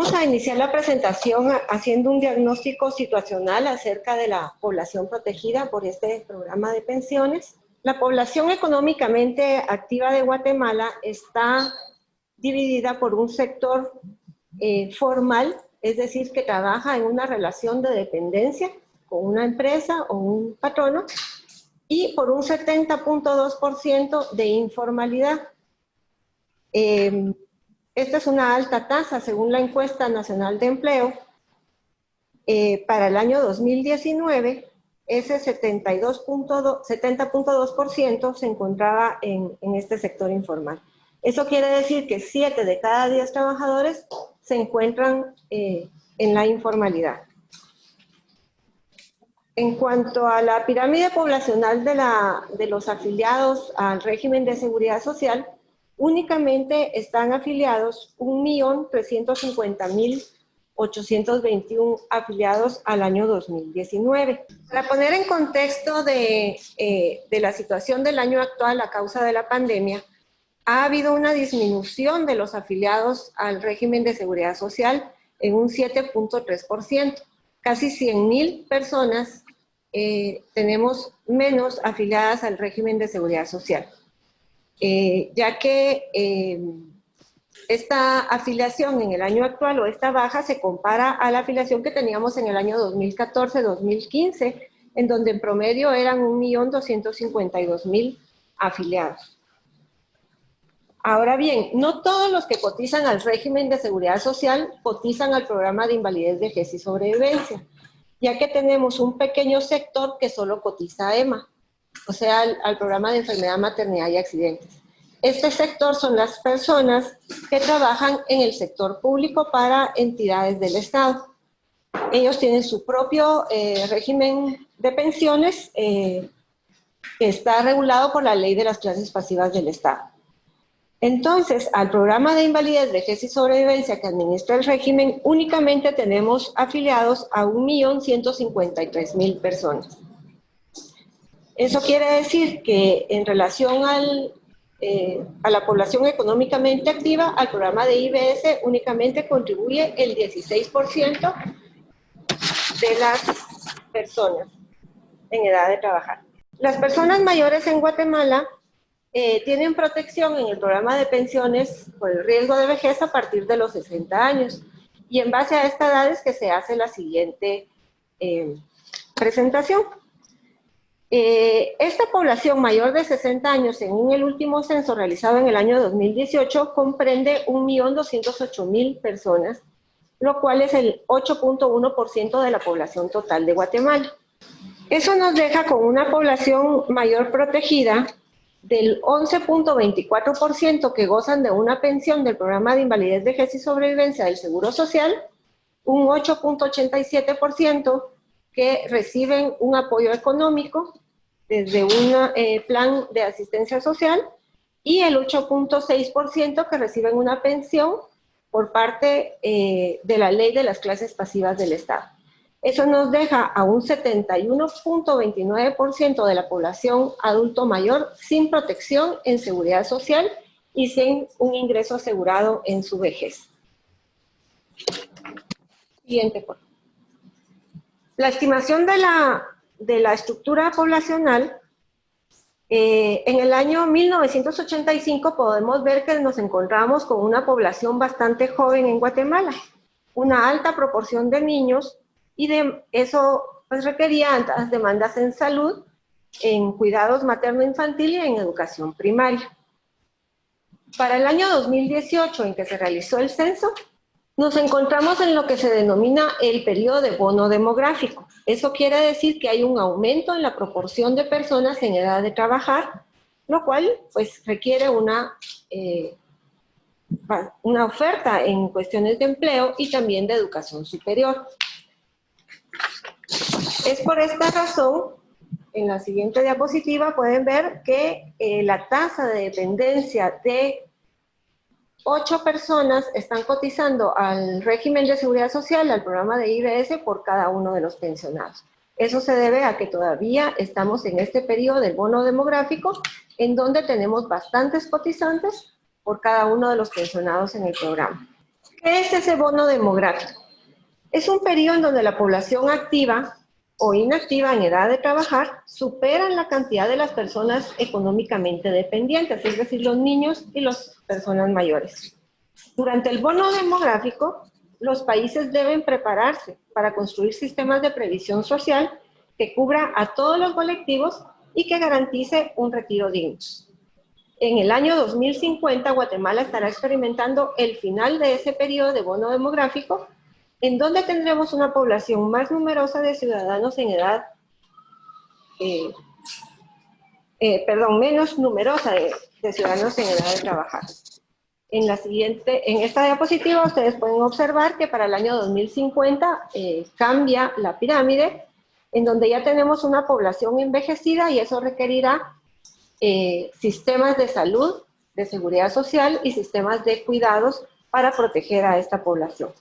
Vamos a iniciar la presentación haciendo un diagnóstico situacional acerca de la población protegida por este programa de pensiones. La población económicamente activa de Guatemala está dividida por un sector formal, es decir, que trabaja en una relación de dependencia con una empresa o un patrono, y por un 70.2% de informalidad. Esta es una alta tasa según la encuesta nacional de empleo. Para el año 2019, ese 70.2% se encontraba en este sector informal. Eso quiere decir que 7 de cada 10 trabajadores se encuentran en la informalidad. En cuanto a la pirámide poblacional de los afiliados al régimen de seguridad social, únicamente están afiliados 1.350.821 afiliados al año 2019. Para poner en contexto de la situación del año actual a causa de la pandemia, ha habido una disminución de los afiliados al régimen de seguridad social en un 7.3%. Casi 100.000 personas tenemos menos afiliadas al régimen de seguridad social. Ya que esta afiliación en el año actual o esta baja se compara a la afiliación que teníamos en el año 2014-2015, en donde en promedio eran 1.252.000 afiliados. Ahora bien, no todos los que cotizan al régimen de seguridad social cotizan al programa de invalidez, vejez y sobrevivencia, ya que tenemos un pequeño sector que solo cotiza a EMA, o sea, al programa de enfermedad, maternidad y accidentes. Este sector son las personas que trabajan en el sector público para entidades del Estado. Ellos tienen su propio régimen de pensiones que está regulado por la ley de las clases pasivas del Estado. Entonces, al programa de invalidez, vejez y sobrevivencia que administra el régimen, únicamente tenemos afiliados a 1.153.000 personas. Eso quiere decir que en relación a la población económicamente activa, al programa de IBS únicamente contribuye el 16% de las personas en edad de trabajar. Las personas mayores en Guatemala tienen protección en el programa de pensiones por el riesgo de vejez a partir de los 60 años. Y en base a esta edad es que se hace la siguiente presentación. Esta población mayor de 60 años, según el último censo realizado en el año 2018, comprende 1.208.000 personas, lo cual es el 8.1% de la población total de Guatemala. Eso nos deja con una población mayor protegida del 11.24% que gozan de una pensión del programa de invalidez, vejez y sobrevivencia del Seguro Social, un 8.87% que reciben un apoyo económico desde un plan de asistencia social y el 8.6% que reciben una pensión por parte de la ley de las clases pasivas del Estado. Eso nos deja a un 71.29% de la población adulto mayor sin protección en seguridad social y sin un ingreso asegurado en su vejez. Siguiente, por favor. La estimación de la estructura poblacional, en el año 1985 podemos ver que nos encontramos con una población bastante joven en Guatemala, una alta proporción de niños, y de eso pues requería altas demandas en salud, en cuidados materno-infantil y en educación primaria. Para el año 2018, en que se realizó el censo, nos encontramos en lo que se denomina el periodo de bono demográfico. Eso quiere decir que hay un aumento en la proporción de personas en edad de trabajar, lo cual pues requiere una oferta en cuestiones de empleo y también de educación superior. Es por esta razón, en la siguiente diapositiva pueden ver que la tasa de dependencia de 8 personas están cotizando al régimen de seguridad social, al programa de IBS, por cada uno de los pensionados. Eso se debe a que todavía estamos en este periodo del bono demográfico, en donde tenemos bastantes cotizantes por cada uno de los pensionados en el programa. ¿Qué es ese bono demográfico? Es un periodo en donde la población activa o inactiva en edad de trabajar superan la cantidad de las personas económicamente dependientes, es decir, los niños y las personas mayores. Durante el bono demográfico, los países deben prepararse para construir sistemas de previsión social que cubra a todos los colectivos y que garantice un retiro digno. En el año 2050, Guatemala estará experimentando el final de ese periodo de bono demográfico, en donde tendremos una población más numerosa de ciudadanos en edad, menos numerosa de ciudadanos en edad de trabajar. En esta diapositiva ustedes pueden observar que para el año 2050 cambia la pirámide, en donde ya tenemos una población envejecida y eso requerirá sistemas de salud, de seguridad social y sistemas de cuidados para proteger a esta población.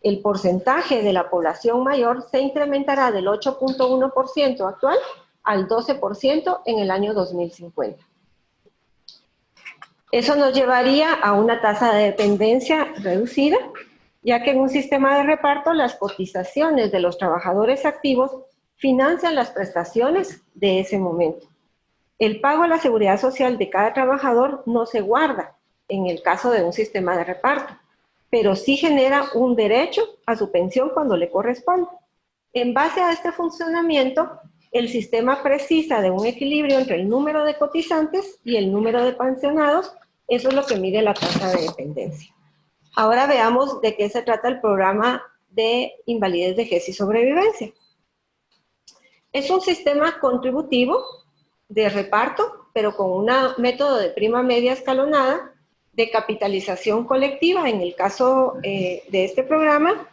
El porcentaje de la población mayor se incrementará del 8.1% actual al 12% en el año 2050. Eso nos llevaría a una tasa de dependencia reducida, ya que en un sistema de reparto las cotizaciones de los trabajadores activos financian las prestaciones de ese momento. El pago a la seguridad social de cada trabajador no se guarda en el caso de un sistema de reparto, pero sí genera un derecho a su pensión cuando le corresponde. En base a este funcionamiento, el sistema precisa de un equilibrio entre el número de cotizantes y el número de pensionados. Eso es lo que mide la tasa de dependencia. Ahora veamos de qué se trata el programa de invalidez, vejez y sobrevivencia. Es un sistema contributivo de reparto, pero con un método de prima media escalonada, de capitalización colectiva, en el caso de este programa,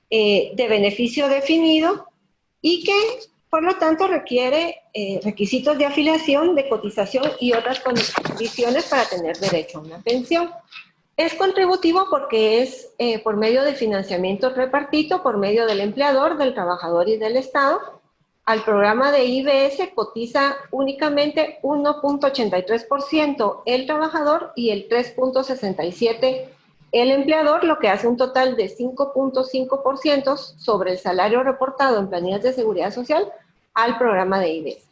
de beneficio definido y que, por lo tanto, requiere requisitos de afiliación, de cotización y otras condiciones para tener derecho a una pensión. Es contributivo porque es por medio de financiamiento repartido por medio del empleador, del trabajador y del Estado. Al programa de IBS cotiza únicamente 1.83% el trabajador y el 3.67% el empleador, lo que hace un total de 5.5% sobre el salario reportado en planillas de seguridad social al programa de IBS.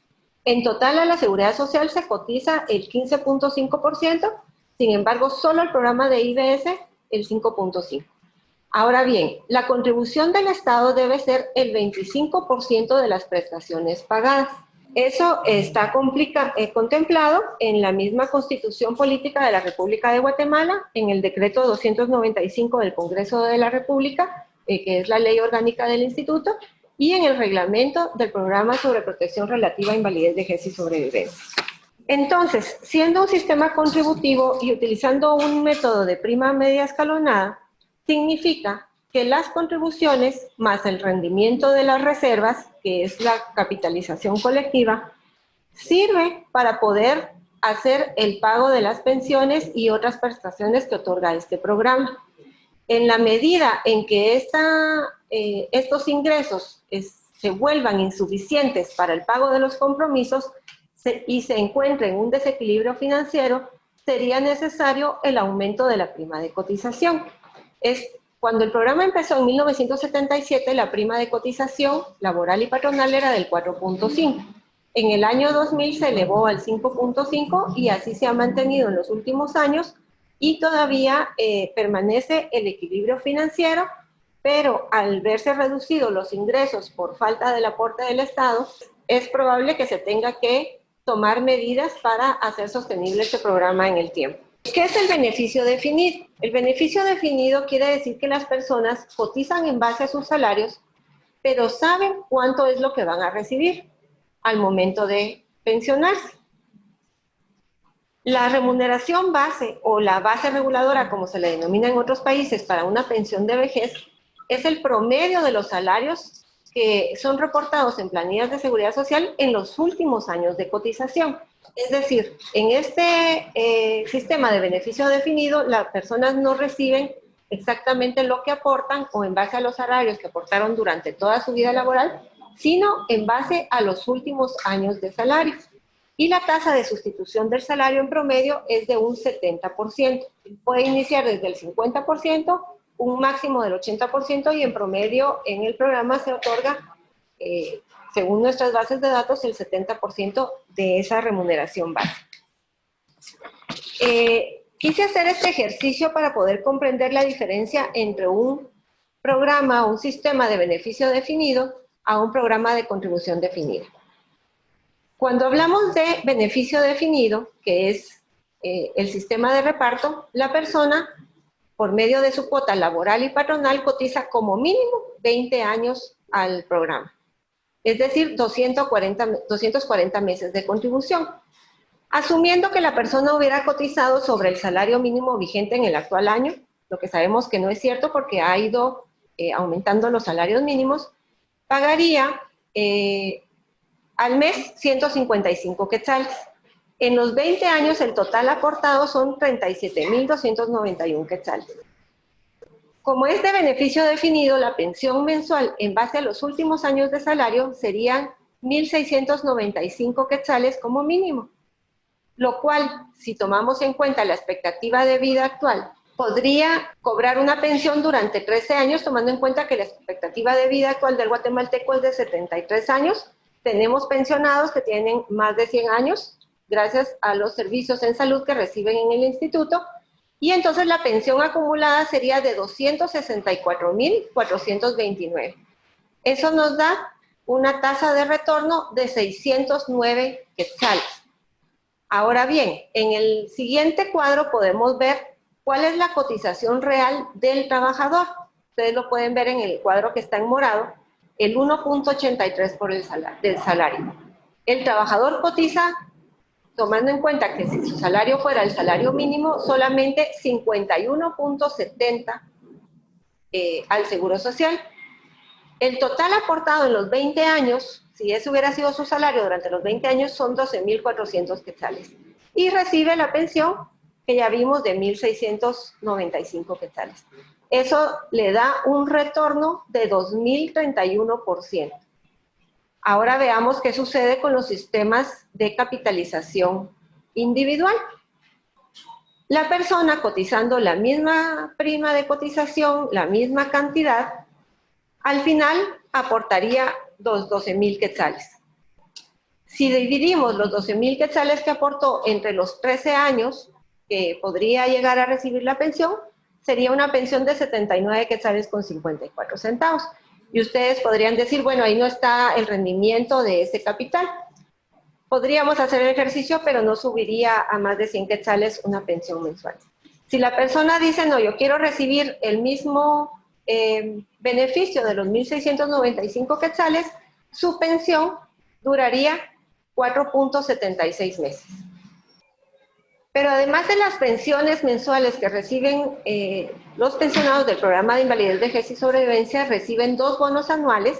En total a la seguridad social se cotiza el 15.5%, sin embargo solo el programa de IBS el 5.5%. Ahora bien, la contribución del Estado debe ser el 25% de las prestaciones pagadas. Eso está contemplado en la misma Constitución Política de la República de Guatemala, en el Decreto 295 del Congreso de la República, que es la ley orgánica del Instituto, y en el reglamento del Programa sobre Protección Relativa a Invalidez, Vejez y Sobrevivencia. Entonces, siendo un sistema contributivo y utilizando un método de prima media escalonada, significa que las contribuciones más el rendimiento de las reservas, que es la capitalización colectiva, sirve para poder hacer el pago de las pensiones y otras prestaciones que otorga este programa. En la medida en que estos ingresos se vuelvan insuficientes para el pago de los compromisos y se encuentre en un desequilibrio financiero, sería necesario el aumento de la prima de cotización. Cuando el programa empezó en 1977, la prima de cotización laboral y patronal era del 4.5. En el año 2000 se elevó al 5.5 y así se ha mantenido en los últimos años y todavía permanece el equilibrio financiero, pero al verse reducidos los ingresos por falta del aporte del Estado, es probable que se tenga que tomar medidas para hacer sostenible este programa en el tiempo. ¿Qué es el beneficio definido? El beneficio definido quiere decir que las personas cotizan en base a sus salarios, pero saben cuánto es lo que van a recibir al momento de pensionarse. La remuneración base o la base reguladora, como se le denomina en otros países, para una pensión de vejez, es el promedio de los salarios que son reportados en planillas de seguridad social en los últimos años de cotización. Es decir, en este sistema de beneficio definido, las personas no reciben exactamente lo que aportan o en base a los salarios que aportaron durante toda su vida laboral, sino en base a los últimos años de salario. Y la tasa de sustitución del salario en promedio es de un 70%. Puede iniciar desde el 50% un máximo del 80% y en promedio en el programa se otorga, según nuestras bases de datos, el 70% de esa remuneración base. Quise hacer este ejercicio para poder comprender la diferencia entre un programa o un sistema de beneficio definido a un programa de contribución definida. Cuando hablamos de beneficio definido, que es el sistema de reparto, la persona, por medio de su cuota laboral y patronal, cotiza como mínimo 20 años al programa. Es decir, 240 meses de contribución. Asumiendo que la persona hubiera cotizado sobre el salario mínimo vigente en el actual año, lo que sabemos que no es cierto porque ha ido aumentando los salarios mínimos, pagaría al mes 155 quetzales. En los 20 años el total aportado son 37.291 quetzales. Como es de beneficio definido, la pensión mensual en base a los últimos años de salario serían 1.695 quetzales como mínimo, lo cual, si tomamos en cuenta la expectativa de vida actual, podría cobrar una pensión durante 13 años, tomando en cuenta que la expectativa de vida actual del guatemalteco es de 73 años. Tenemos pensionados que tienen más de 100 años, gracias a los servicios en salud que reciben en el instituto, y entonces la pensión acumulada sería de 264.429. Eso nos da una tasa de retorno de 609 quetzales. Ahora bien, en el siguiente cuadro podemos ver cuál es la cotización real del trabajador. Ustedes lo pueden ver en el cuadro que está en morado, el 1.83 por el del salario. El trabajador cotiza, tomando en cuenta que si su salario fuera el salario mínimo, solamente 51.70 al Seguro Social. El total aportado en los 20 años, si ese hubiera sido su salario durante los 20 años, son 12.400 quetzales. Y recibe la pensión que ya vimos de 1.695 quetzales. Eso le da un retorno de 2.031%. Ahora veamos qué sucede con los sistemas de capitalización individual. La persona cotizando la misma prima de cotización, la misma cantidad, al final aportaría los 12.000 quetzales. Si dividimos los 12.000 quetzales que aportó entre los 13 años que podría llegar a recibir la pensión, sería una pensión de 79 quetzales con 54 centavos. Y ustedes podrían decir, bueno, ahí no está el rendimiento de ese capital. Podríamos hacer el ejercicio, pero no subiría a más de 100 quetzales una pensión mensual. Si la persona dice, no, yo quiero recibir el mismo beneficio de los 1.695 quetzales, su pensión duraría 4.76 meses. Pero además de las pensiones mensuales que reciben los pensionados del programa de invalidez, vejez y sobrevivencia, reciben 2 bonos anuales,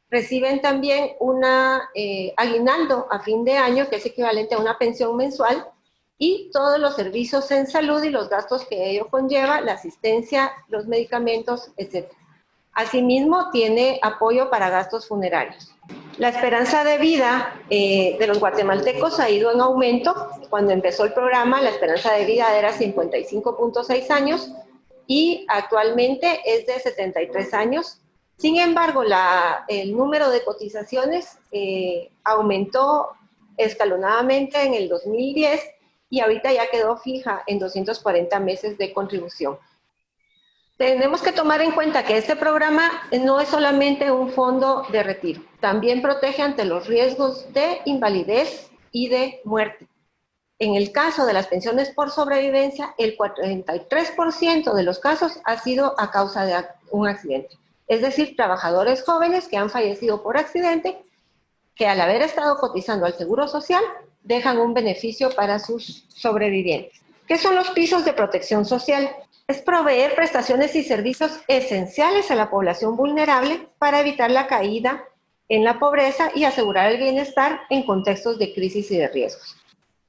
reciben también una aguinaldo a fin de año, que es equivalente a una pensión mensual, y todos los servicios en salud y los gastos que ello conlleva, la asistencia, los medicamentos, etc. Asimismo, tiene apoyo para gastos funerarios. La esperanza de vida de los guatemaltecos ha ido en aumento. Cuando empezó el programa, la esperanza de vida era 55.6 años y actualmente es de 73 años. Sin embargo, el número de cotizaciones aumentó escalonadamente en el 2010 y ahorita ya quedó fija en 240 meses de contribución. Tenemos que tomar en cuenta que este programa no es solamente un fondo de retiro, también protege ante los riesgos de invalidez y de muerte. En el caso de las pensiones por sobrevivencia, el 43% de los casos ha sido a causa de un accidente. Es decir, trabajadores jóvenes que han fallecido por accidente, que al haber estado cotizando al Seguro Social, dejan un beneficio para sus sobrevivientes. ¿Qué son los pisos de protección social? Es proveer prestaciones y servicios esenciales a la población vulnerable para evitar la caída en la pobreza y asegurar el bienestar en contextos de crisis y de riesgos.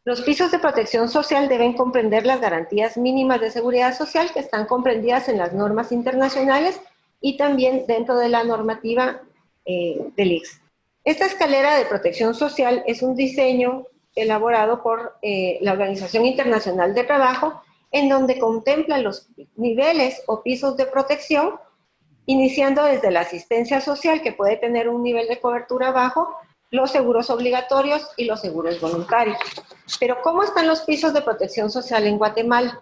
Los pisos de protección social deben comprender las garantías mínimas de seguridad social que están comprendidas en las normas internacionales y también dentro de la normativa del ICS. Esta escalera de protección social es un diseño elaborado por la Organización Internacional de Trabajo en donde contemplan los niveles o pisos de protección, iniciando desde la asistencia social, que puede tener un nivel de cobertura bajo, los seguros obligatorios y los seguros voluntarios. Pero, ¿cómo están los pisos de protección social en Guatemala?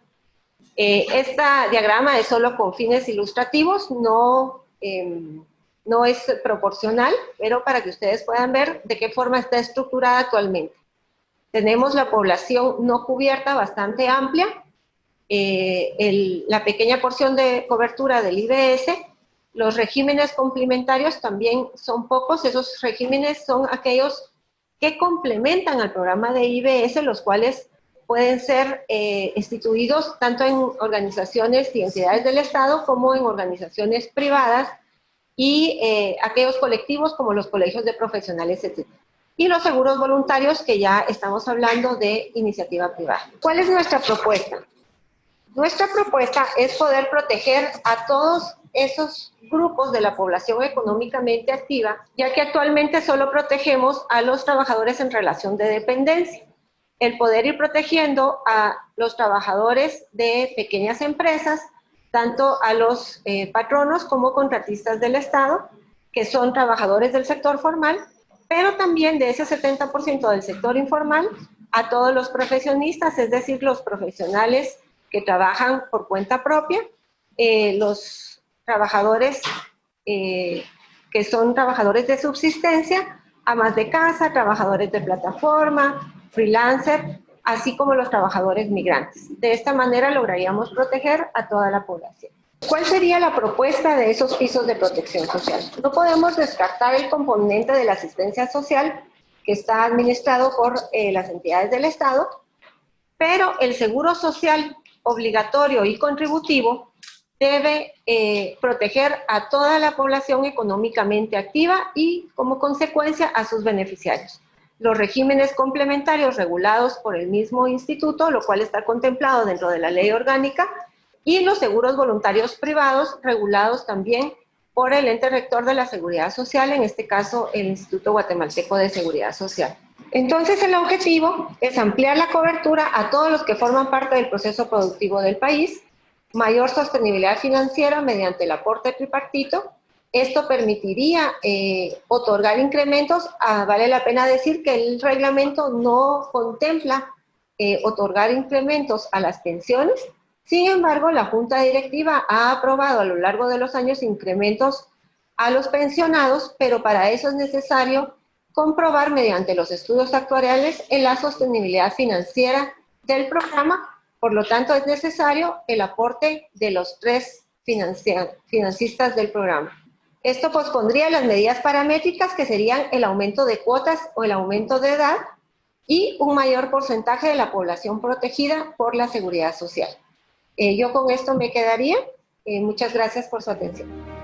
Este diagrama es solo con fines ilustrativos, no es proporcional, pero para que ustedes puedan ver de qué forma está estructurada actualmente. Tenemos la población no cubierta bastante amplia, la pequeña porción de cobertura del IBS, los regímenes complementarios también son pocos. Esos regímenes son aquellos que complementan al programa de IBS, los cuales pueden ser instituidos tanto en organizaciones y entidades del Estado como en organizaciones privadas y aquellos colectivos como los colegios de profesionales, etc. Y los seguros voluntarios, que ya estamos hablando de iniciativa privada. ¿Cuál es nuestra propuesta? Nuestra propuesta es poder proteger a todos esos grupos de la población económicamente activa, ya que actualmente solo protegemos a los trabajadores en relación de dependencia. El poder ir protegiendo a los trabajadores de pequeñas empresas, tanto a los patronos como contratistas del Estado, que son trabajadores del sector formal, pero también de ese 70% del sector informal, a todos los profesionistas, es decir, los profesionales que trabajan por cuenta propia, los trabajadores que son trabajadores de subsistencia, amas de casa, trabajadores de plataforma, freelancer, así como los trabajadores migrantes. De esta manera lograríamos proteger a toda la población. ¿Cuál sería la propuesta de esos pisos de protección social? No podemos descartar el componente de la asistencia social que está administrado por las entidades del Estado, pero el seguro social obligatorio y contributivo debe proteger a toda la población económicamente activa y, como consecuencia, a sus beneficiarios. Los regímenes complementarios regulados por el mismo instituto, lo cual está contemplado dentro de la ley orgánica, y los seguros voluntarios privados regulados también por el ente rector de la Seguridad Social, en este caso el Instituto Guatemalteco de Seguridad Social. Entonces, el objetivo es ampliar la cobertura a todos los que forman parte del proceso productivo del país, mayor sostenibilidad financiera mediante el aporte tripartito. Esto permitiría otorgar incrementos. Vale la pena decir que el reglamento no contempla otorgar incrementos a las pensiones. Sin embargo, la Junta Directiva ha aprobado a lo largo de los años incrementos a los pensionados, pero para eso es necesario comprobar mediante los estudios actuariales en la sostenibilidad financiera del programa. Por lo tanto, es necesario el aporte de los tres financistas del programa. Esto pospondría las medidas paramétricas, que serían el aumento de cuotas o el aumento de edad y un mayor porcentaje de la población protegida por la seguridad social. Yo con esto me quedaría. Muchas gracias por su atención.